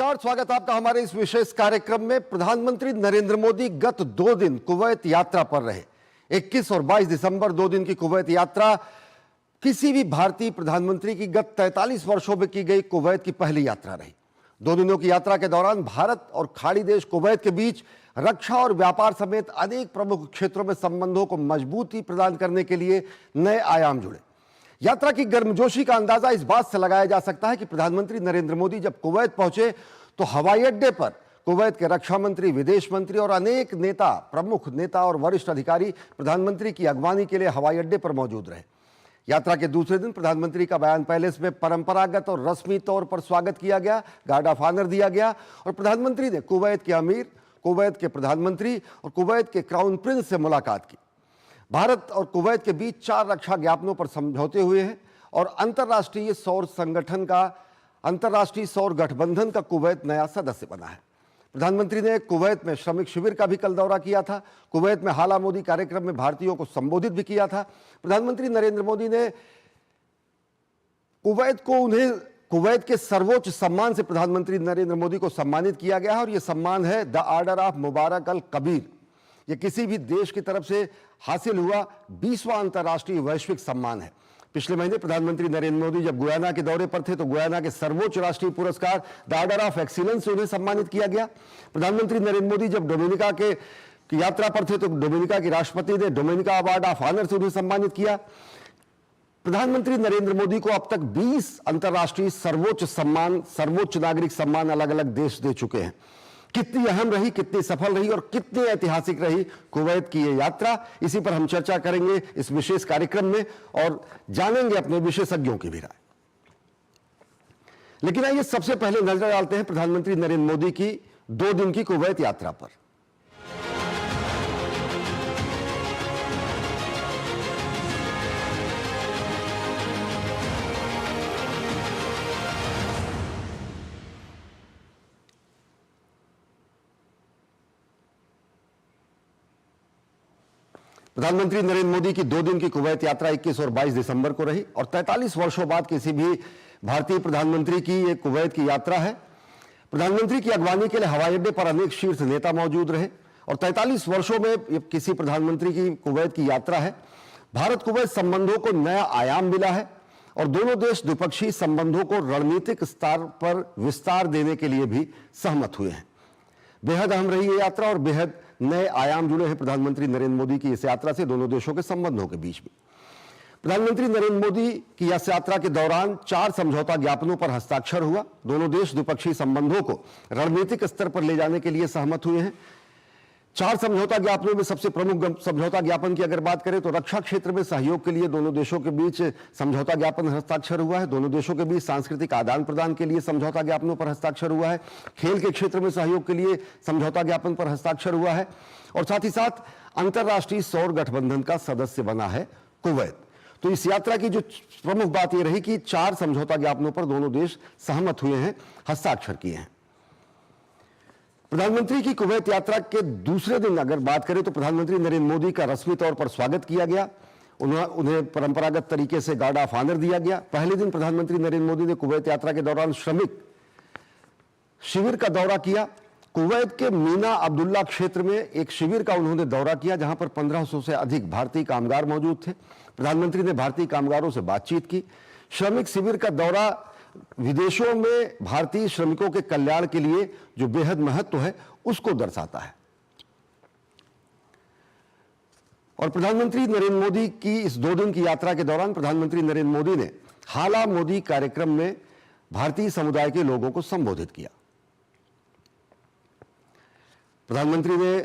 नमस्कार, स्वागत आपका हमारे इस विशेष कार्यक्रम में। प्रधानमंत्री नरेंद्र मोदी गत 2 दिन कुवैत यात्रा पर रहे। 21 और 22 दिसंबर 2 दिन की कुवैत यात्रा किसी भी भारतीय प्रधानमंत्री की गत 43 वर्षों में की गई कुवैत की पहली यात्रा रही। 2 दिनों की यात्रा के दौरान भारत और खाड़ी देश कुवैत के बीच रक्षा और व्यापार समेत अनेक प्रमुख क्षेत्रों में संबंधों को मजबूती प्रदान करने के लिए नए आयाम जुड़े। यात्रा की गर्मजोशी का अंदाजा इस बात से लगाया जा सकता है कि प्रधानमंत्री नरेंद्र मोदी जब कुवैत पहुंचे तो हवाई अड्डे पर कुवैत के रक्षा मंत्री, विदेश मंत्री और अनेक नेता, प्रमुख नेता और वरिष्ठ अधिकारी प्रधानमंत्री की अगवानी के लिए हवाई अड्डे पर मौजूद रहे। यात्रा के दूसरे दिन प्रधानमंत्री का बयान पैलेस में परंपरागत और रस्मी तौर पर स्वागत किया गया, गार्ड ऑफ ऑनर दिया गया और प्रधानमंत्री ने कुवैत के अमीर, कुवैत के प्रधानमंत्री और कुवैत के क्राउन प्रिंस से मुलाकात की। भारत और कुवैत के बीच 4 रक्षा ज्ञापनों पर समझौते हुए हैं और अंतर्राष्ट्रीय सौर गठबंधन का कुवैत नया सदस्य बना है। प्रधानमंत्री ने कुवैत में श्रमिक शिविर का भी कल दौरा किया था। कुवैत में हाला मोदी कार्यक्रम में भारतीयों को संबोधित भी किया था। प्रधानमंत्री नरेंद्र मोदी ने कुवैत के सर्वोच्च सम्मान से प्रधानमंत्री नरेंद्र मोदी को सम्मानित किया गया है और यह सम्मान है द ऑर्डर ऑफ मुबारक अल कबीर। यह किसी भी देश की तरफ से हासिल हुआ 20वां अंतर्राष्ट्रीय वैश्विक सम्मान है। पिछले महीने प्रधानमंत्री नरेंद्र मोदी जब गुयाना के दौरे पर थे तो गुयाना के सर्वोच्च राष्ट्रीय पुरस्कार द ऑर्डर ऑफ एक्सीलेंस से उन्हें सम्मानित किया गया। प्रधानमंत्री नरेंद्र मोदी जब डोमिनिका की यात्रा पर थे तो डोमिनिका के राष्ट्रपति ने डोमिनिका अवार्ड ऑफ ऑनर से उन्हें सम्मानित किया। प्रधानमंत्री नरेंद्र मोदी को अब तक 20 अंतर्राष्ट्रीय सर्वोच्च नागरिक सम्मान अलग अलग देश दे चुके हैं। कितनी अहम रही, कितनी सफल रही और कितनी ऐतिहासिक रही कुवैत की यह यात्रा, इसी पर हम चर्चा करेंगे इस विशेष कार्यक्रम में और जानेंगे अपने विशेषज्ञों की भी राय। लेकिन आइए सबसे पहले नजर डालते हैं प्रधानमंत्री नरेंद्र मोदी की 2 दिन की कुवैत यात्रा पर। प्रधानमंत्री नरेंद्र मोदी की 2 दिन की कुवैत यात्रा 21 और 22 दिसंबर को रही और 43 वर्षों बाद किसी भी भारतीय प्रधानमंत्री की यह कुवैत की यात्रा है। प्रधानमंत्री की अगवानी के लिए हवाई अड्डे पर अनेक शीर्ष नेता मौजूद रहे और 43 वर्षों में किसी प्रधानमंत्री की कुवैत की यात्रा है। भारत कुवैत संबंधों को नया आयाम मिला है और दोनों देश द्विपक्षीय संबंधों को रणनीतिक स्तर पर विस्तार देने के लिए भी सहमत हुए हैं। बेहद अहम रही ये यात्रा और बेहद नए आयाम जुड़े हैं प्रधानमंत्री नरेंद्र मोदी की इस यात्रा से दोनों देशों के संबंधों के बीच में। प्रधानमंत्री नरेंद्र मोदी की इस यात्रा के दौरान 4 समझौता ज्ञापनों पर हस्ताक्षर हुआ। दोनों देश द्विपक्षीय संबंधों को रणनीतिक स्तर पर ले जाने के लिए सहमत हुए हैं। 4 समझौता ज्ञापनों में सबसे प्रमुख समझौता ज्ञापन की अगर बात करें तो रक्षा क्षेत्र में सहयोग के लिए दोनों देशों के बीच समझौता ज्ञापन हस्ताक्षर हुआ है। दोनों देशों के बीच सांस्कृतिक आदान प्रदान के लिए समझौता ज्ञापनों पर हस्ताक्षर हुआ है। खेल के क्षेत्र में सहयोग के लिए समझौता ज्ञापन पर हस्ताक्षर हुआ है और साथ ही साथ अंतर्राष्ट्रीय सौर गठबंधन का सदस्य बना है कुवैत। तो इस यात्रा की जो प्रमुख बात यह रही कि 4 समझौता ज्ञापनों पर दोनों देश सहमत हुए हैं, हस्ताक्षर किए हैं। प्रधानमंत्री की कुवैत यात्रा के दूसरे दिन अगर बात करें तो प्रधानमंत्री नरेंद्र मोदी का रस्मी तौर पर स्वागत किया गया। उन्हें परंपरागत तरीके से गार्ड ऑफ ऑनर दिया गया। पहले दिन प्रधानमंत्री नरेंद्र मोदी ने कुवैत यात्रा के दौरान श्रमिक शिविर का दौरा किया। कुवैत के मीना अब्दुल्ला क्षेत्र में एक शिविर का उन्होंने दौरा किया जहां पर 1500 से अधिक भारतीय कामगार मौजूद थे। प्रधानमंत्री ने भारतीय कामगारों से बातचीत की। श्रमिक शिविर का दौरा विदेशों में भारतीय श्रमिकों के कल्याण के लिए जो बेहद महत्व है उसको दर्शाता है। और प्रधानमंत्री नरेंद्र मोदी की इस 2 दिन की यात्रा के दौरान प्रधानमंत्री नरेंद्र मोदी ने हाला मोदी कार्यक्रम में भारतीय समुदाय के लोगों को संबोधित किया। प्रधानमंत्री ने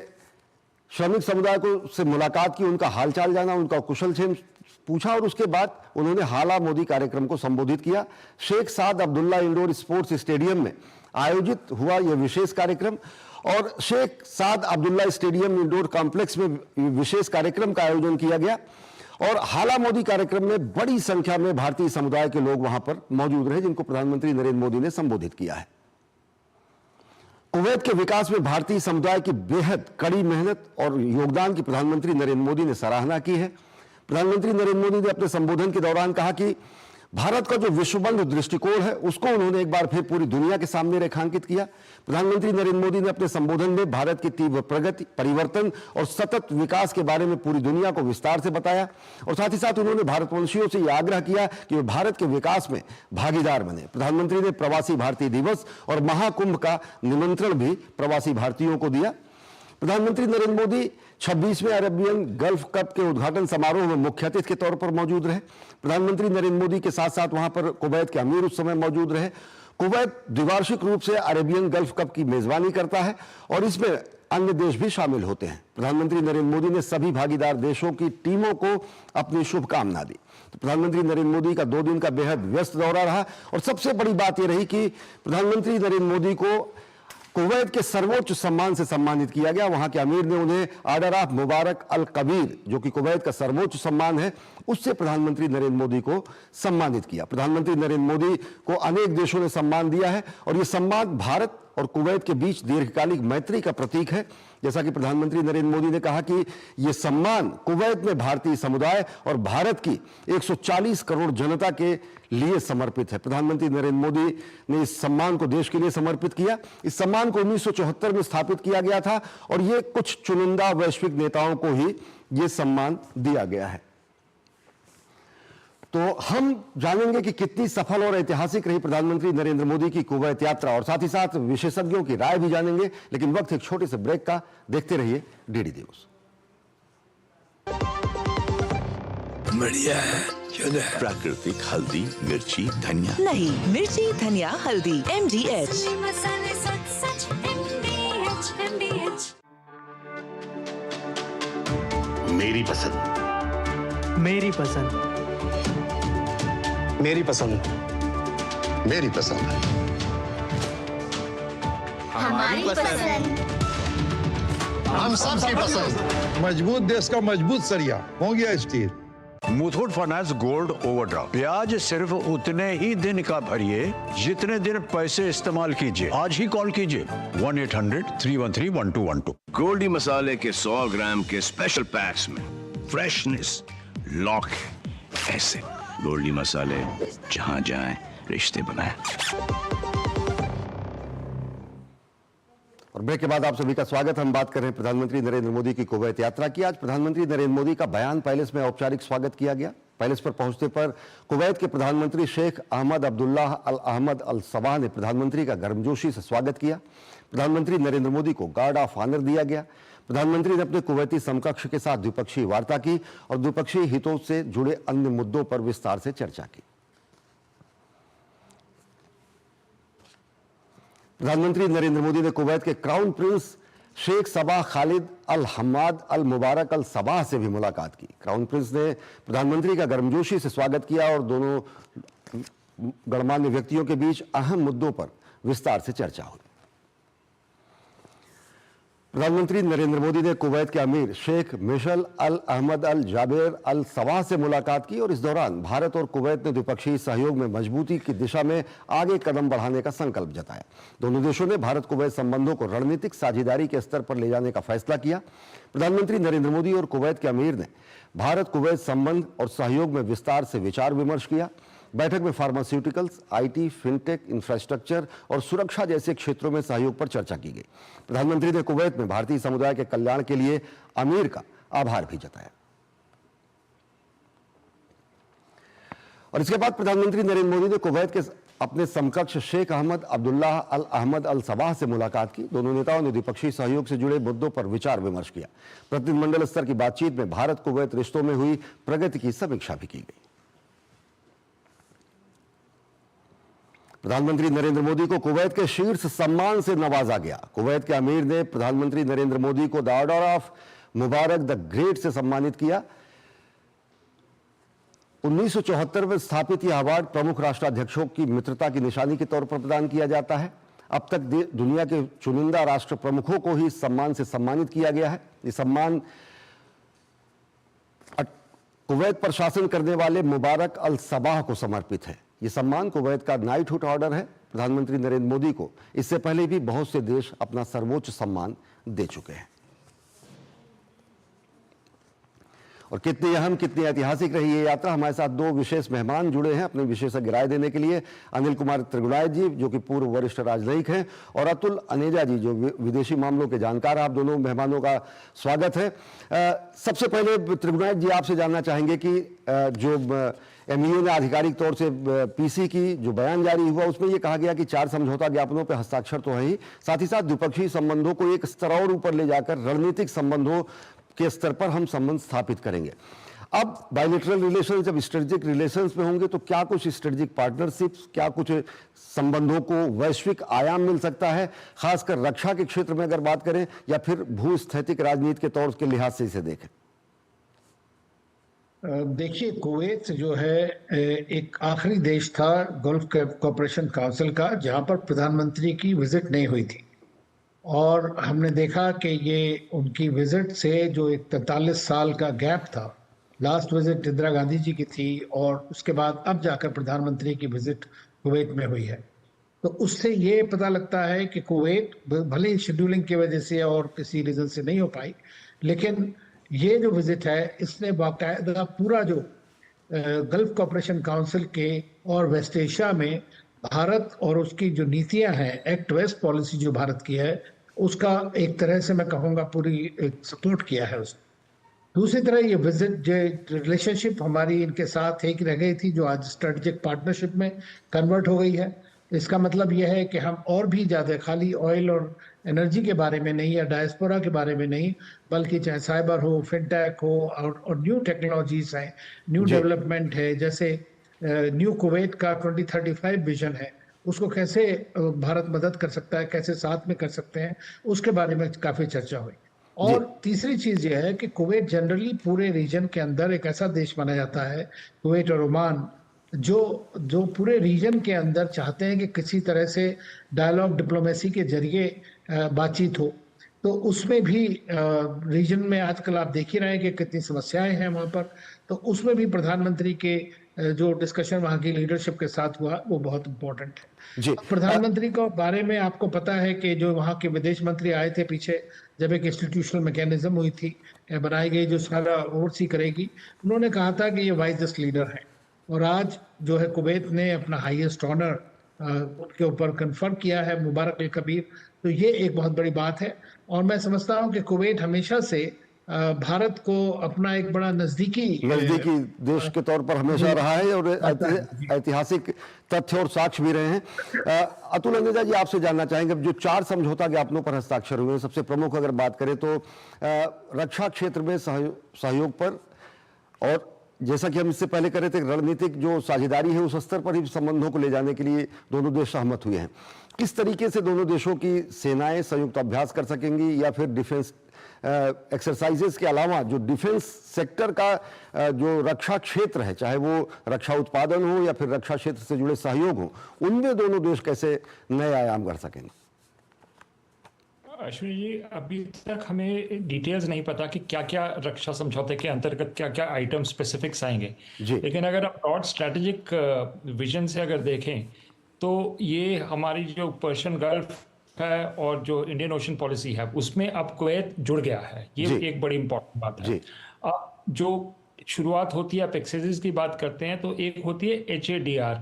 श्रमिक समुदाय से मुलाकात की, उनका हालचाल जाना, उनका कुशलक्षेम पूछा और उसके बाद उन्होंने हाला मोदी कार्यक्रम को संबोधित किया। शेख साद अब्दुल्ला इंडोर स्पोर्ट्स स्टेडियम में आयोजित हुआ यह विशेष कार्यक्रम और शेख साद अब्दुल्ला स्टेडियम इंडोर कॉम्प्लेक्स में विशेष कार्यक्रम का आयोजन किया गया और हाला मोदी कार्यक्रम में बड़ी संख्या में भारतीय समुदाय के लोग वहां पर मौजूद रहे जिनको प्रधानमंत्री नरेंद्र मोदी ने संबोधित किया है। कुवैत के विकास में भारतीय समुदाय की बेहद कड़ी मेहनत और योगदान की प्रधानमंत्री नरेंद्र मोदी ने सराहना की है। प्रधानमंत्री नरेंद्र मोदी ने अपने संबोधन के दौरान कहा कि भारत का जो विश्वबंधु दृष्टिकोण है उसको उन्होंने एक बार फिर पूरी दुनिया के सामने रेखांकित किया। प्रधानमंत्री नरेंद्र मोदी ने अपने संबोधन में भारत की तीव्र प्रगति, परिवर्तन और सतत विकास के बारे में पूरी दुनिया को विस्तार से बताया और साथ ही साथ उन्होंने भारतवंशियों से यह आग्रह किया कि वे भारत के विकास में भागीदार बने। प्रधानमंत्री ने प्रवासी भारतीय दिवस और महाकुंभ का निमंत्रण भी प्रवासी भारतीयों को दिया। प्रधानमंत्री नरेंद्र मोदी 26वें अरेबियन गल्फ कप के उद्घाटन समारोह में मुख्य अतिथि के तौर पर मौजूद रहे। प्रधानमंत्री नरेंद्र मोदी के साथ साथ वहां पर कुवैत के अमीर उस समय मौजूद रहे। कुवैत द्विवार्षिक रूप से अरेबियन गल्फ कप की मेजबानी करता है और इसमें अन्य देश भी शामिल होते हैं। प्रधानमंत्री नरेंद्र मोदी ने सभी भागीदार देशों की टीमों को अपनी शुभकामना दी। तो प्रधानमंत्री नरेंद्र मोदी का 2 दिन का बेहद व्यस्त दौरा रहा और सबसे बड़ी बात यह रही कि प्रधानमंत्री नरेंद्र मोदी को कुवैत के सर्वोच्च सम्मान से सम्मानित किया गया। वहां के अमीर ने उन्हें ऑर्डर ऑफ मुबारक अल कबीर, जो कि कुवैत का सर्वोच्च सम्मान है, उससे प्रधानमंत्री नरेंद्र मोदी को सम्मानित किया। प्रधानमंत्री नरेंद्र मोदी को अनेक देशों ने सम्मान दिया है और यह सम्मान भारत और कुवैत के बीच दीर्घकालिक मैत्री का प्रतीक है। जैसा कि प्रधानमंत्री नरेंद्र मोदी ने कहा कि यह सम्मान कुवैत में भारतीय समुदाय और भारत की 140 करोड़ जनता के लिए समर्पित है। प्रधानमंत्री नरेंद्र मोदी ने इस सम्मान को देश के लिए समर्पित किया। इस सम्मान को 1974 में स्थापित किया गया था और यह कुछ चुनिंदा वैश्विक नेताओं को ही यह सम्मान दिया गया है। तो हम जानेंगे कि कितनी सफल और ऐतिहासिक रही प्रधानमंत्री नरेंद्र मोदी की कुवैत यात्रा और साथ ही साथ विशेषज्ञों की राय भी जानेंगे। लेकिन वक्त एक छोटे से ब्रेक का, देखते रहिए डीडी न्यूज। बढ़िया है, प्राकृतिक हल्दी, मिर्ची, धनिया। नहीं, मिर्ची, धनिया, हल्दी, MDH। मसाले सच MDH। मेरी पसंद। मेरी पसंद। मेरी पसंद। मेरी पसंद। हमारी पसंद। हम सबकी पसंद। मजबूत देश का मजबूत सरिया हो गया steel. Muthoot finance gold overdraft, ब्याज सिर्फ उतने ही दिन का भरिए जितने दिन पैसे इस्तेमाल कीजिए। आज ही कॉल कीजिए 1-800-313-1212। गोल्डी मसाले के 100 ग्राम के स्पेशल पैक्स में फ्रेशनेस लॉक है। ऐसे गोल्डी मसाले जहां जाएं रिश्ते बनाएं। और ब्रेक के बाद आप सभी का स्वागत। हम बात कर रहे हैं प्रधानमंत्री नरेंद्र मोदी की कुवैत यात्रा की। आज प्रधानमंत्री नरेंद्र मोदी का बयान पैलेस में औपचारिक स्वागत किया गया। पैलेस पर पहुंचने पर कुवैत के प्रधानमंत्री शेख अहमद अब्दुल्लाह अल अहमद अल सबाह ने प्रधानमंत्री का गर्मजोशी से स्वागत किया। प्रधानमंत्री नरेंद्र मोदी को गार्ड ऑफ ऑनर दिया गया। प्रधानमंत्री ने अपने कुवैती समकक्ष के साथ द्विपक्षीय वार्ता की और द्विपक्षीय हितों से जुड़े अन्य मुद्दों पर विस्तार से चर्चा की। प्रधानमंत्री नरेंद्र मोदी ने कुवैत के crown prince Sheikh Sabah Khalid al Hammad al Mubarak al Sabah से भी मुलाकात की। क्राउन प्रिंस ने प्रधानमंत्री का गर्मजोशी से स्वागत किया और दोनों गणमान्य व्यक्तियों के बीच अहम मुद्दों पर विस्तार से चर्चा हुई। प्रधानमंत्री नरेंद्र मोदी ने कुवैत के अमीर शेख मिशल अल अहमद अल जाबेर अल सबाह से मुलाकात की और इस दौरान भारत और कुवैत ने द्विपक्षीय सहयोग में मजबूती की दिशा में आगे कदम बढ़ाने का संकल्प जताया। दोनों देशों ने भारत कुवैत संबंधों को रणनीतिक साझेदारी के स्तर पर ले जाने का फैसला किया। प्रधानमंत्री नरेंद्र मोदी और कुवैत के अमीर ने भारत कुवैत संबंध और सहयोग में विस्तार से विचार विमर्श किया। बैठक में फार्मास्यूटिकल्स, IT, फिनटेक, इंफ्रास्ट्रक्चर और सुरक्षा जैसे क्षेत्रों में सहयोग पर चर्चा की गई। प्रधानमंत्री ने कुवैत में भारतीय समुदाय के कल्याण के लिए अमीर का आभार भी जताया। और इसके बाद प्रधानमंत्री नरेंद्र मोदी ने कुवैत के अपने समकक्ष शेख अहमद अब्दुल्लाह अल अहमद अल सबाह से मुलाकात की। दोनों नेताओं ने द्विपक्षीय सहयोग से जुड़े मुद्दों पर विचार विमर्श किया। प्रतिनिधिमंडल स्तर की बातचीत में भारत कुवैत रिश्तों में हुई प्रगति की समीक्षा भी की गई। प्रधानमंत्री नरेंद्र मोदी को कुवैत के शीर्ष सम्मान से नवाजा गया। कुवैत के अमीर ने प्रधानमंत्री नरेंद्र मोदी को the order of Mubarak the great से सम्मानित किया। 1974 में स्थापित यह अवार्ड प्रमुख राष्ट्राध्यक्षों की मित्रता की निशानी के तौर पर प्रदान किया जाता है। अब तक दुनिया के चुनिंदा राष्ट्र प्रमुखों को ही इस सम्मान से सम्मानित किया गया है। यह सम्मान कुवैत पर शासन करने वाले मुबारक अल सबाह को समर्पित है। यह सम्मान कुवैत का नाइटहुड ऑर्डर है। प्रधानमंत्री नरेंद्र मोदी को इससे पहले भी बहुत से देश अपना सर्वोच्च सम्मान दे चुके हैं। और कितनी अहम, कितनी ऐतिहासिक रही ये यात्रा। हमारे साथ दो विशेष मेहमान जुड़े हैं अपनी विशेषज्ञ राय देने के लिए। अनिल कुमार त्रिगुणायत जी, जो कि पूर्व वरिष्ठ राजनयिक हैं, और अतुल अनेजा जी, जो विदेशी मामलों के जानकार। आप दोनों मेहमानों का स्वागत है। सबसे पहले त्रिगुणायत जी, आपसे जानना चाहेंगे कि जो एमईओ ने आधिकारिक तौर से पीसी की जो बयान जारी हुआ, उसमें ये कहा गया कि 4 समझौता ज्ञापनों पर हस्ताक्षर तो है ही, साथ ही साथ द्विपक्षीय संबंधों को एक स्तर और ऊपर ले जाकर रणनीतिक संबंधों के स्तर पर हम संबंध स्थापित करेंगे। अब बायलैटरल रिलेशन जब स्ट्रेटेजिक रिलेशंस में होंगे तो क्या कुछ स्ट्रेटेजिक पार्टनरशिप्स, क्या कुछ संबंधों को वैश्विक आयाम मिल सकता है, खासकर रक्षा के क्षेत्र में अगर बात करें, या फिर भूस्थैतिक राजनीति के तौर के लिहाज से इसे देखें? देखिए, कुवैत जो है एक आखिरी देश था गल्फ कोऑपरेशन काउंसिल का जहां पर प्रधानमंत्री की विजिट नहीं हुई थी, और हमने देखा कि ये उनकी विजिट से जो एक 43 साल का गैप था, लास्ट विजिट इंदिरा गांधी जी की थी और उसके बाद अब जाकर प्रधानमंत्री की विजिट कुवैत में हुई है, तो उससे ये पता लगता है कि कुवैत भले ही शेड्यूलिंग की वजह से और किसी रीजन से नहीं हो पाई, लेकिन ये जो विजिट है इसने बाकायदा पूरा जो गल्फ कोऑपरेशन काउंसिल के और वेस्ट एशिया में भारत और उसकी जो नीतियां हैं, एक्ट वेस्ट पॉलिसी जो भारत की है, उसका एक तरह से मैं कहूँगा पूरी सपोर्ट किया है उसने। दूसरी तरह ये विजिट जो रिलेशनशिप हमारी इनके साथ एक रह गई थी, जो आज स्ट्रेटेजिक पार्टनरशिप में कन्वर्ट हो गई है। इसका मतलब यह है कि हम और भी ज़्यादा खाली ऑयल और एनर्जी के बारे में नहीं या डायस्पोरा के बारे में नहीं, बल्कि चाहे साइबर हो, फिनटेक हो और न्यू टेक्नोलॉजीज हैं, न्यू डेवलपमेंट है, जैसे न्यू कुवैत का 2035 विजन है, उसको कैसे भारत मदद कर सकता है, कैसे साथ में कर सकते हैं, उसके बारे में काफ़ी चर्चा हुई। और तीसरी चीज़ यह है कि कुवैत जनरली पूरे रीजन के अंदर एक ऐसा देश माना जाता है, कुवैत और ओमान, जो पूरे रीजन के अंदर चाहते हैं कि किसी तरह से डायलॉग डिप्लोमेसी के जरिए बातचीत हो। तो उसमें भी रीजन में आजकल आप देख ही रहे हैं कि कितनी समस्याएं हैं वहाँ पर, तो उसमें भी प्रधानमंत्री के जो डिस्कशन वहाँ की लीडरशिप के साथ हुआ वो बहुत इम्पोर्टेंट है। प्रधानमंत्री के बारे में आपको पता है कि जो वहाँ के विदेश मंत्री आए थे पीछे, जब एक इंस्टीट्यूशनल मैकेनिज्म हुई थी, बनाई गई, जो सारा ओवरसी करेगी, उन्होंने कहा था कि ये वाइजेस्ट लीडर है, और आज जो है कुवैत ने अपना हाईएस्ट ऑनर उनके ऊपर कन्फर्म किया है, मुबारक अल कबीर। तो ये एक बहुत बड़ी बात है, और मैं समझता हूँ कि कुवैत हमेशा से भारत को अपना एक बड़ा नजदीकी देश के तौर पर हमेशा रहा है, और ऐतिहासिक तथ्य और साक्ष्य भी रहे हैं। अतुल अनेजा जी, आपसे जानना चाहेंगे, जो 4 समझौता ज्ञापनों पर हस्ताक्षर हुए हैं, सबसे प्रमुख अगर बात करें तो रक्षा क्षेत्र में सहयोग पर, और जैसा कि हम इससे पहले कर रहे थे, रणनीतिक जो साझेदारी है उस स्तर पर ही संबंधों को ले जाने के लिए दोनों देश सहमत हुए हैं। किस तरीके से दोनों देशों की सेनाएं संयुक्त अभ्यास कर सकेंगी, या फिर डिफेंस एक्सरसाइजेस के अलावा जो डिफेंस सेक्टर का जो रक्षा क्षेत्र है, चाहे वो रक्षा उत्पादन हो या फिर रक्षा क्षेत्र से जुड़े सहयोग हो, उनमें दोनों देश कैसे नए आयाम कर सकेंगे? अश्विनी जी, अभी तक हमें डिटेल्स नहीं पता कि क्या क्या रक्षा समझौते के अंतर्गत क्या क्या आइटम स्पेसिफिक्स आएंगे, लेकिन अगर आप ब्रॉड स्ट्रैटेजिक विजन से अगर देखें तो ये हमारी जो पर्शियन गल्फ है और जो इंडियन ओशन पॉलिसी है, उसमें अब कुवैत जुड़ गया है। ये एक बड़ी इंपॉर्टेंट बात है। अब जो शुरुआत होती है, आप एक्सरसाइज की बात करते हैं, तो एक होती है HADR,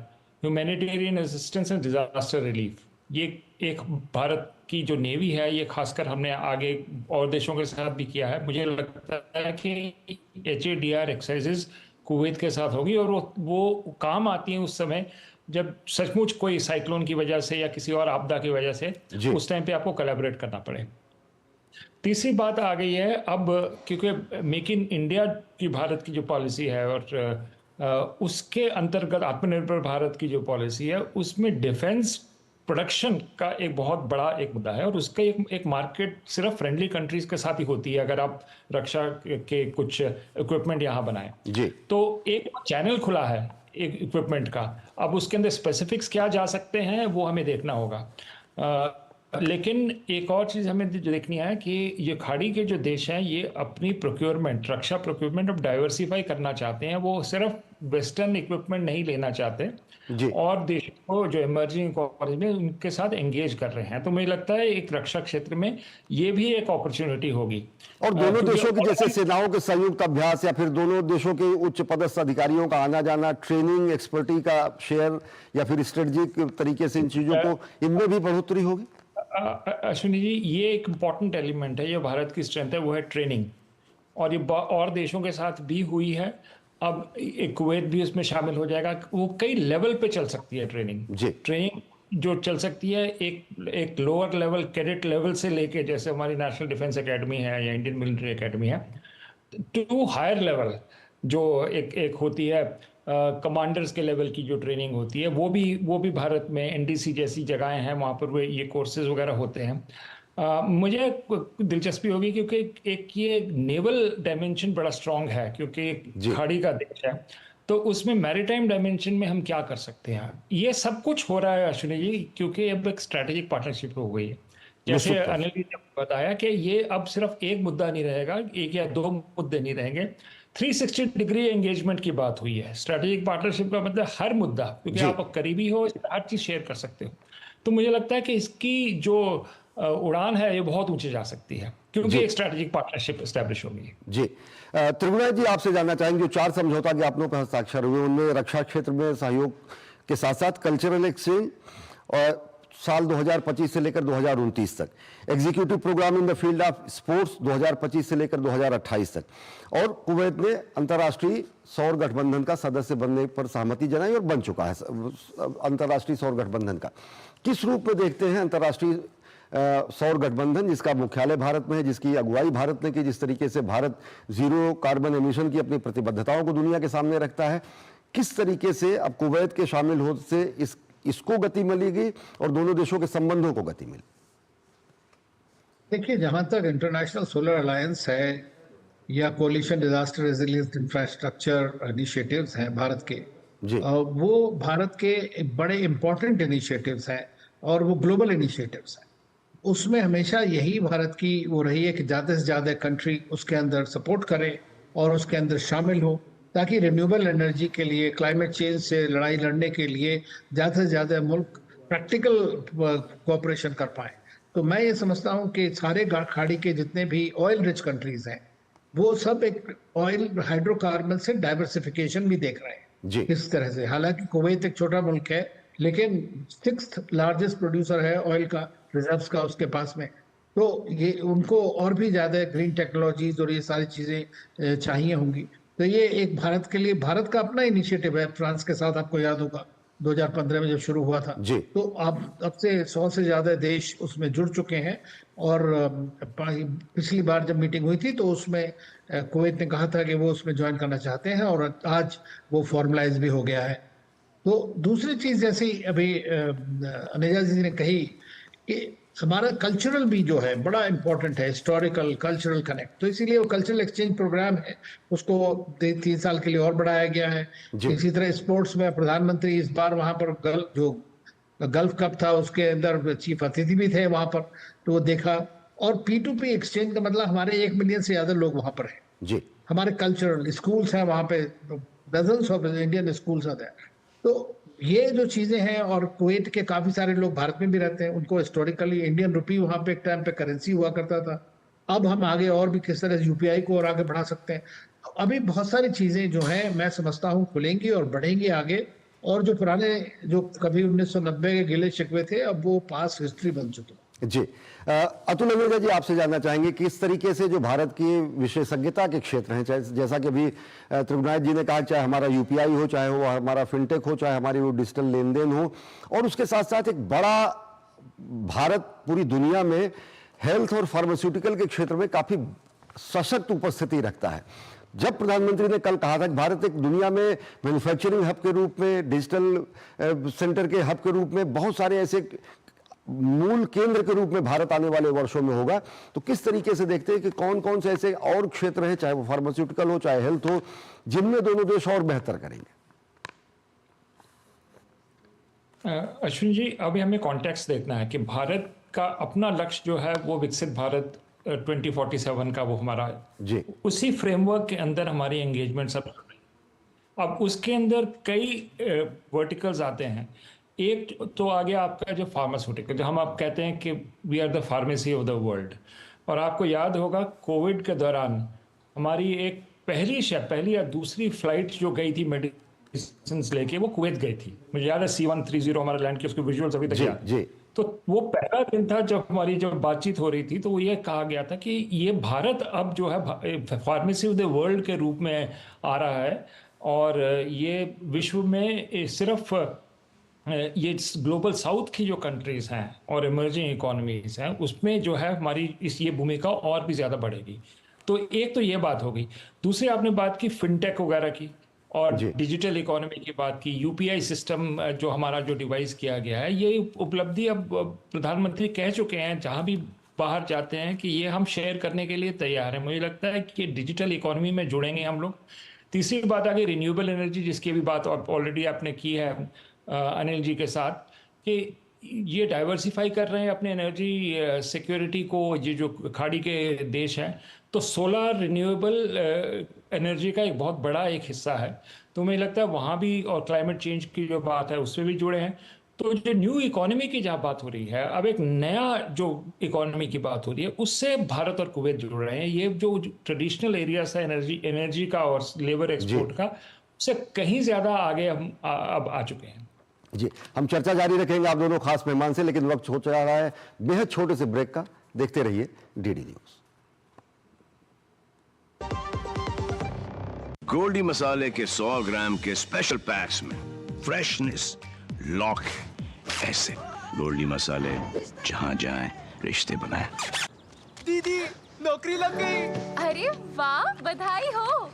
humanitarian assistance and disaster relief. ये एक भारत की जो नेवी है, ये खासकर हमने आगे और देशों के साथ भी किया है। मुझे लगता है कि HADR एक्सरसाइजेज कुवैत के साथ होगी, और वो काम आती है उस समय जब सचमुच कोई साइक्लोन की वजह से या किसी और आपदा की वजह से उस टाइम पे आपको कोलैबोरेट करना पड़े। तीसरी बात आ गई है अब, क्योंकि मेक इन इंडिया की भारत की जो पॉलिसी है और उसके अंतर्गत आत्मनिर्भर भारत की जो पॉलिसी है, उसमें डिफेंस प्रोडक्शन का एक बहुत बड़ा एक मुद्दा है, और उसका एक मार्केट सिर्फ फ्रेंडली कंट्रीज के साथ ही होती है अगर आप रक्षा के कुछ इक्विपमेंट यहाँ बनाएं। तो एक चैनल खुला है एक इक्विपमेंट का, अब उसके अंदर स्पेसिफिक्स क्या जा सकते हैं वो हमें देखना होगा। लेकिन एक और चीज़ हमें देखनी है कि ये खाड़ी के जो देश हैं, ये अपनी प्रोक्योरमेंट, रक्षा प्रोक्योरमेंट अब डाइवर्सिफाई करना चाहते हैं। वो सिर्फ वेस्टर्न इक्विपमेंट नहीं लेना चाहते जी। और देशों को जो इमर्जिंग इकोनॉमी में उनके साथ एंगेज कर रहे हैं। तो मुझे लगता है एक रक्षा क्षेत्र में ये भी एक अपॉर्चुनिटी होगी। और दोनों देशों की जैसे सेनाओं के संयुक्त अभ्यास या फिर दोनों देशों के उच्च पदस्थ अधिकारियों का आना जाना, ट्रेनिंग एक्सपर्टी का शेयर या फिर स्ट्रेटेजिक तरीके से इन चीजों को, इनमें भी बढ़ोतरी होगी। अश्विनी जी, ये एक इम्पॉर्टेंट एलिमेंट है, ये भारत की स्ट्रेंथ है, वो है ट्रेनिंग। और ये और देशों के साथ भी हुई है, अब एक कुवैत भी उसमें शामिल हो जाएगा। वो कई लेवल पे चल सकती है ट्रेनिंग। जी। ट्रेनिंग जो चल सकती है एक लोअर लेवल कैडेट लेवल से लेके, जैसे हमारी नेशनल डिफेंस एकेडमी है या इंडियन मिलिट्री एकेडमी है, टू हायर लेवल जो एक होती है कमांडर्स के लेवल की जो ट्रेनिंग होती है, वो भी भारत में एनडीसी जैसी जगहें हैं, वहाँ पर वो ये कोर्सेज वगैरह होते हैं। मुझे दिलचस्पी होगी क्योंकि एक ये नेवल डायमेंशन बड़ा स्ट्रांग है, क्योंकि खाड़ी का देश है, तो उसमें मैरीटाइम डायमेंशन में हम क्या कर सकते हैं। ये सब कुछ हो रहा है अश्विनी जी, क्योंकि अब एक स्ट्रैटेजिक पार्टनरशिप हो गई है। जैसे अनिल जी ने बताया कि ये अब सिर्फ एक मुद्दा नहीं रहेगा, एक या दो मुद्दे नहीं रहेंगे, 360 डिग्री एंगेजमेंट की बात हुई है। स्ट्रैटेजिक पार्टनरशिप का मतलब हर मुद्दा, क्योंकि आप करीबी हो, हर चीज शेयर कर सकते हो। तो मुझे लगता है कि इसकी जो उड़ान है ये बहुत ऊंचे जा सकती है, क्योंकि एक स्ट्रैटेजिक पार्टनरशिप एस्टैब्लिश होगी। जी। त्रिगुणायत जी, आपसे जानना चाहेंगे, जो 4 समझौता ज्ञापनों पर हस्ताक्षर हुए उनमें रक्षा क्षेत्र में सहयोग के साथ साथ कल्चरल एक्सचेंज और साल 2025 से लेकर 2029 तक, executive programme in the field of sports 2025 से लेकर 2028 तक, और कुवैत ने अंतर्राष्ट्रीय सौर गठबंधन का सदस्य बनने पर सहमति जनाई और बन चुका है अंतर्राष्ट्रीय सौर गठबंधन का। किस रूप में देखते हैं अंतर्राष्ट्रीय सौर गठबंधन, जिसका मुख्यालय भारत में है, जिसकी अगुवाई भारत ने की, जिस तरीके से भारत जीरो कार्बन एमिशन की अपनी प्रतिबद्धताओं को दुनिया के सामने रखता है, किस तरीके से अब कुवैत के शामिल होने से इसको गति मिलेगी और दोनों देशों के संबंधों को गति मिलेगी? देखिए, जहां तक इंटरनेशनल सोलर अलायंस है या coalition disaster resilience infrastructure initiatives हैं भारत के, वो भारत के बड़े इंपॉर्टेंट इनिशिएटिव्स हैं और वो ग्लोबल इनिशिएटिव्स हैं। उसमें हमेशा यही भारत की वो रही है कि ज़्यादा से ज़्यादा कंट्री उसके अंदर सपोर्ट करे और उसके अंदर शामिल हो, ताकि रिन्यूएबल एनर्जी के लिए, क्लाइमेट चेंज से लड़ाई लड़ने के लिए ज़्यादा से ज़्यादा मुल्क प्रैक्टिकल कोऑपरेशन कर पाए। तो मैं ये समझता हूँ कि सारे खाड़ी के जितने भी ऑयल रिच कंट्रीज हैं, वो सब एक ऑयल हाइड्रोकार्बन से डाइवर्सिफिकेशन भी देख रहे हैं इस तरह से। हालांकि कुवैत एक छोटा मुल्क है, लेकिन 6th लार्जेस्ट प्रोड्यूसर है ऑयल का, रिजर्व्स का उसके पास में। तो ये उनको और भी ज़्यादा ग्रीन टेक्नोलॉजीज और ये सारी चीज़ें चाहिए होंगी। तो ये एक भारत के लिए, भारत का अपना इनिशिएटिव है फ्रांस के साथ, आपको याद होगा 2015 में जब शुरू हुआ था। तो अब से 100 से ज़्यादा देश उसमें जुड़ चुके हैं। और पिछली बार जब मीटिंग हुई थी तो उसमें कुवैत ने कहा था कि वो उसमें ज्वाइन करना चाहते हैं और आज वो फॉर्मलाइज भी हो गया है। तो दूसरी चीज़, जैसे अभी अनेजा जी ने कही कि हमारा कल्चरल भी जो है बड़ा इंपॉर्टेंट है, हिस्टोरिकल कल्चरल कनेक्ट, तो इसीलिए वो कल्चरल एक्सचेंज प्रोग्राम है, उसको 3 साल के लिए और बढ़ाया गया है। इसी तरह स्पोर्ट्स में प्रधानमंत्री इस बार वहाँ पर जो गल्फ कप था उसके अंदर चीफ अतिथि भी थे वहाँ पर, तो वो देखा। और P2P एक्सचेंज का मतलब हमारे 1 मिलियन से ज़्यादा लोग वहाँ पर हैं। हमारे कल्चरल स्कूल्स हैं वहाँ पे, डजन्स ऑफ इंडियन स्कूल्स आते हैं। तो ये जो चीज़ें हैं, और कुवैत के काफ़ी सारे लोग भारत में भी रहते हैं, उनको हिस्टोरिकली इंडियन रुपी वहाँ पे एक टाइम पे करेंसी हुआ करता था। अब हम आगे और भी किस तरह से UPI को और आगे बढ़ा सकते हैं। अभी बहुत सारी चीज़ें जो हैं मैं समझता हूँ खुलेंगी और बढ़ेंगी आगे, और जो पुराने जो कभी 1990 के गिले शिकवे थे, अब वो पास हिस्ट्री बन चुके हैं। जी। अतुल अनेजा जी, आपसे जानना चाहेंगे किस तरीके से जो भारत की विशेषज्ञता के क्षेत्र हैं, चाहे जैसा कि अभी त्रिगुणायत जी ने कहा, चाहे हमारा UPI हो, चाहे वो हमारा फिनटेक हो, चाहे हमारी वो डिजिटल लेन देन हो, और उसके साथ साथ एक बड़ा भारत पूरी दुनिया में हेल्थ और फार्मास्यूटिकल के क्षेत्र में काफी सशक्त उपस्थिति रखता है। जब प्रधानमंत्री ने कल कहा था कि भारत एक दुनिया में मैन्युफैक्चरिंग हब के रूप में, डिजिटल सेंटर के हब के रूप में, बहुत सारे ऐसे मूल केंद्र के रूप में भारत आने वाले वर्षों में होगा, तो किस तरीके से देखते हैं कि कौन कौन से ऐसे और क्षेत्र हैं, चाहे वो फार्मास्यूटिकल हो, चाहे हेल्थ हो, जिनमें दोनों देश और बेहतर करेंगे? अश्विन जी, अभी हमें कॉन्टेक्स्ट देखना है कि भारत का अपना लक्ष्य जो है वो विकसित भारत 2047 का वो हमारा, उसी फ्रेमवर्क के अंदर हमारी एंगेजमेंट सब। अब उसके अंदर कई वर्टिकल्स आते हैं। एक तो आ गया आपका जो फार्मास्यूटिकल, जो हम आप कहते हैं कि we are the pharmacy of the world. और आपको याद होगा कोविड के दौरान हमारी एक पहली या दूसरी फ्लाइट जो गई थी मेडिसिन लेके, वो कुवैत गई थी। मुझे याद है C-130 हमारा लैंड की, उसके विजुअल्स अभी तक याद हैं। तो वो पहला दिन था जब हमारी जब बातचीत हो रही थी, तो वो ये कहा गया था कि ये भारत अब जो है फार्मेसी ऑफ द वर्ल्ड के रूप में आ रहा है, और ये विश्व में सिर्फ ये ग्लोबल साउथ की जो कंट्रीज हैं और इमर्जिंग इकोनॉमीज हैं, उसमें जो है हमारी ये भूमिका और भी ज़्यादा बढ़ेगी। तो एक तो ये बात हो गई। दूसरी आपने बात की फिनटेक वगैरह की और डिजिटल इकोनॉमी की बात की। यूपीआई सिस्टम जो हमारा जो डिवाइस किया गया है, ये उपलब्धि अब प्रधानमंत्री कह चुके हैं जहाँ भी बाहर जाते हैं कि ये हम शेयर करने के लिए तैयार हैं। मुझे लगता है कि डिजिटल इकोनॉमी में जुड़ेंगे हम लोग। तीसरी बात आ गई रिन्यूएबल एनर्जी, जिसकी भी बात ऑलरेडी आपने की है अनिल जी के साथ, कि ये डाइवर्सिफाई कर रहे हैं अपने एनर्जी सिक्योरिटी को, ये जो खाड़ी के देश हैं। तो सोलर रिन्यूएबल एनर्जी का एक बहुत बड़ा एक हिस्सा है। तो मुझे लगता है वहाँ भी, और क्लाइमेट चेंज की जो बात है उससे भी जुड़े हैं। तो जो न्यू इकोनॉमी की जहाँ बात हो रही है, अब एक नया जो इकोनॉमी की बात हो रही है, उससे भारत और कुवैत जुड़ रहे हैं। ये जो ट्रेडिशनल एरियाज है एनर्जी का और लेबर एक्सपोर्ट का, उससे कहीं ज़्यादा आगे हम अब आ चुके हैं। जी, हम चर्चा जारी रखेंगे आप दोनों खास मेहमान से, लेकिन वक्त हो जा रहा है बेहद छोटे से ब्रेक का। देखते रहिए डीडी न्यूज। गोल्डी मसाले के 100 ग्राम के स्पेशल पैक्स में फ्रेशनेस लॉक ऐसे। गोल्डी मसाले, जहां जाएं रिश्ते बनाएं। दीदी नौकरी लग गई। अरे वाह, बधाई हो।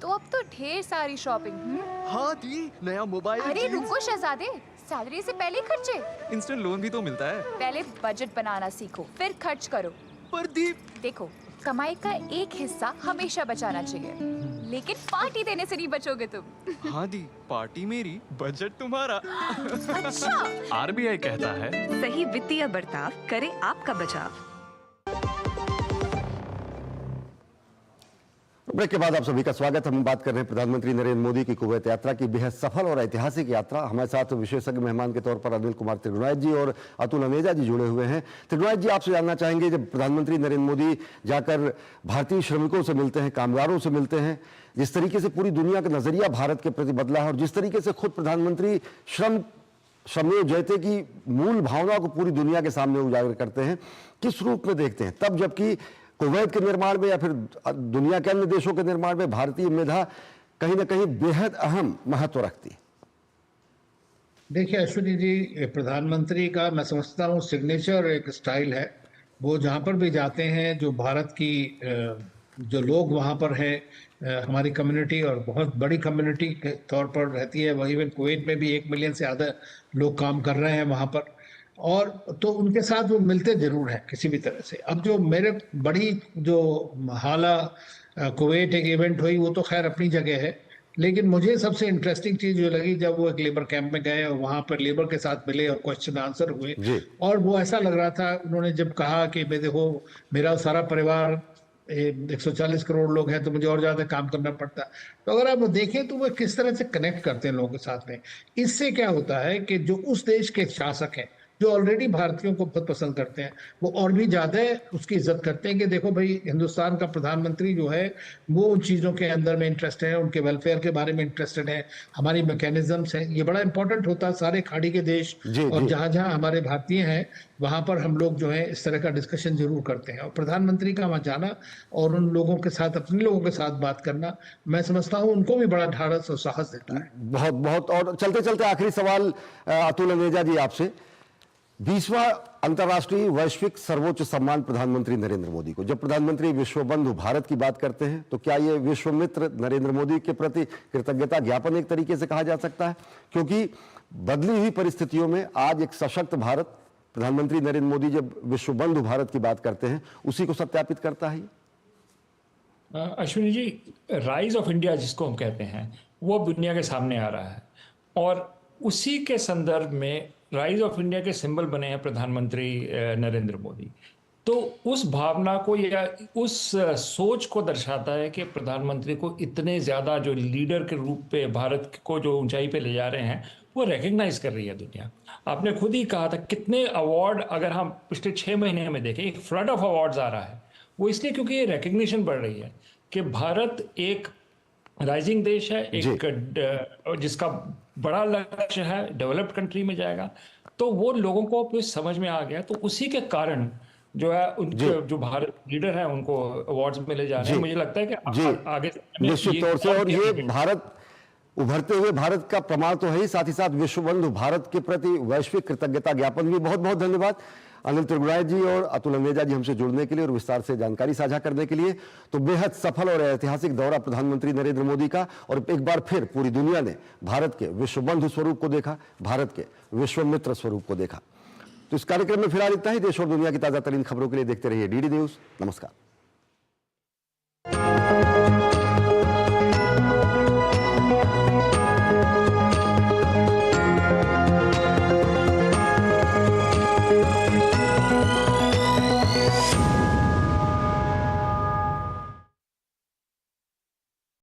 तो अब तो ढेर सारी शॉपिंग। हाँ दी, नया मोबाइल। अरे रुको शहजादे, सैलरी से पहले खर्चे। इंस्टेंट लोन भी तो मिलता है। पहले बजट बनाना सीखो, फिर खर्च करो। पर दी, देखो, कमाई का एक हिस्सा हमेशा बचाना चाहिए, लेकिन पार्टी देने से नहीं बचोगे तुम। हाँ दी, पार्टी मेरी, बजट तुम्हारा। अच्छा। आरबीआई कहता है, सही वित्तीय बर्ताव करे आपका बचाव। ब्रेक के बाद आप सभी का स्वागत। हम बात कर रहे हैं प्रधानमंत्री नरेंद्र मोदी की कुवैत यात्रा की, बेहद सफल और ऐतिहासिक यात्रा। हमारे साथ विशेषज्ञ मेहमान के तौर पर अनिल कुमार त्रिगुणायत जी और अतुल अनेजा जी जुड़े हुए हैं। त्रिगुणायत जी, आपसे जानना चाहेंगे, जब प्रधानमंत्री नरेंद्र मोदी जाकर भारतीय श्रमिकों से मिलते हैं, कामगारों से मिलते हैं, जिस तरीके से पूरी दुनिया का नजरिया भारत के प्रति बदला है, और जिस तरीके से खुद प्रधानमंत्री श्रमेव जयते की मूल भावना को पूरी दुनिया के सामने उजागर करते हैं, किस रूप में देखते हैं? तब जबकि कुवैत के निर्माण में या फिर दुनिया के अन्य देशों के निर्माण में भारतीय मेधा कहीं ना कहीं बेहद अहम महत्व रखती है। देखिए अश्विनी जी, प्रधानमंत्री का मैं समझता हूँ सिग्नेचर एक स्टाइल है। वो जहाँ पर भी जाते हैं, जो भारत की जो लोग वहाँ पर हैं, हमारी कम्युनिटी और बहुत बड़ी कम्युनिटी के तौर पर रहती है। वही इवन कुवैत में भी 1 मिलियन से ज़्यादा लोग काम कर रहे हैं वहाँ पर, और तो उनके साथ वो मिलते जरूर हैं किसी भी तरह से। अब जो मेरे बड़ी जो हाला कुवैत एक इवेंट हुई, वो तो खैर अपनी जगह है, लेकिन मुझे सबसे इंटरेस्टिंग चीज़ जो लगी जब वो एक लेबर कैंप में गए और वहाँ पर लेबर के साथ मिले और क्वेश्चन आंसर हुए, और वो ऐसा लग रहा था, उन्होंने जब कहा कि देखो मेरा सारा परिवार 140 करोड़ लोग हैं, तो मुझे और ज़्यादा काम करना पड़ता। तो अगर आप देखें तो वो किस तरह से कनेक्ट करते हैं लोगों के साथ में। इससे क्या होता है कि जो उस देश के शासक हैं, जो ऑलरेडी भारतीयों को बहुत पसंद करते हैं, वो और भी ज़्यादा उसकी इज्जत करते हैं कि देखो भाई, हिंदुस्तान का प्रधानमंत्री जो है वो उन चीज़ों के अंदर में इंटरेस्टेड है, उनके वेलफेयर के बारे में इंटरेस्टेड है, हमारी मैकेनिज्म्स हैं। ये बड़ा इंपॉर्टेंट होता है सारे खाड़ी के देश, और जहाँ जहाँ हमारे भारतीय हैं वहाँ पर हम लोग जो है इस तरह का डिस्कशन जरूर करते हैं। और प्रधानमंत्री का वहाँ जाना और उन लोगों के साथ, अपने लोगों के साथ बात करना, मैं समझता हूँ उनको भी बड़ा ढाढ़स और साहस देता है। बहुत बहुत। और चलते चलते आखिरी सवाल अतुल अनेजा जी आपसे, 20वां अंतर्राष्ट्रीय वैश्विक सर्वोच्च सम्मान प्रधानमंत्री नरेंद्र मोदी को, जब प्रधानमंत्री विश्व बंधु भारत की बात करते हैं, तो क्या ये विश्व मित्र नरेंद्र मोदी के प्रति कृतज्ञता ज्ञापन एक तरीके से कहा जा सकता है? क्योंकि बदली हुई परिस्थितियों में आज एक सशक्त भारत, प्रधानमंत्री नरेंद्र मोदी जब विश्व बंधु भारत की बात करते हैं, उसी को सत्यापित करता है। Ashwini ji, rise of India जिसको हम कहते हैं, वो दुनिया के सामने आ रहा है, और उसी के संदर्भ में राइज ऑफ इंडिया के सिंबल बने हैं प्रधानमंत्री नरेंद्र मोदी। तो उस भावना को या उस सोच को दर्शाता है कि प्रधानमंत्री को इतने ज़्यादा जो लीडर के रूप पे भारत को जो ऊंचाई पे ले जा रहे हैं वो रिकग्नाइज कर रही है दुनिया। आपने खुद ही कहा था कितने अवार्ड अगर हम पिछले 6 महीने में देखें, एक फ्लड ऑफ अवार्ड्स आ रहा है, वो इसलिए क्योंकि ये रिकग्निशन बढ़ रही है कि भारत एक राइजिंग देश है, एक जिसका बड़ा लक्ष्य है, डेवलप्ड कंट्री में जाएगा। तो वो लोगों को अब समझ में आ गया, तो उसी के कारण जो है उनके जो भारत लीडर हैं उनको अवार्ड्स मिले जा रहे हैं। मुझे लगता है कि आगे निश्चित तौर से, और ये भारत उभरते हुए भारत का प्रमाण तो है ही, साथ ही साथ विश्व बंधु भारत के प्रति वैश्विक कृतज्ञता ज्ञापन भी। बहुत बहुत धन्यवाद अनिल त्रिगुणाय जी और अतुल अंदेजा जी हमसे जुड़ने के लिए और विस्तार से जानकारी साझा करने के लिए। तो बेहद सफल और ऐतिहासिक दौरा प्रधानमंत्री नरेंद्र मोदी का, और एक बार फिर पूरी दुनिया ने भारत के विश्व बंधु स्वरूप को देखा, भारत के विश्व मित्र स्वरूप को देखा। तो इस कार्यक्रम में फिलहाल इतना ही। देश और दुनिया की ताजा तरीन खबरों के लिए देखते रहिए डीडी न्यूज। नमस्कार।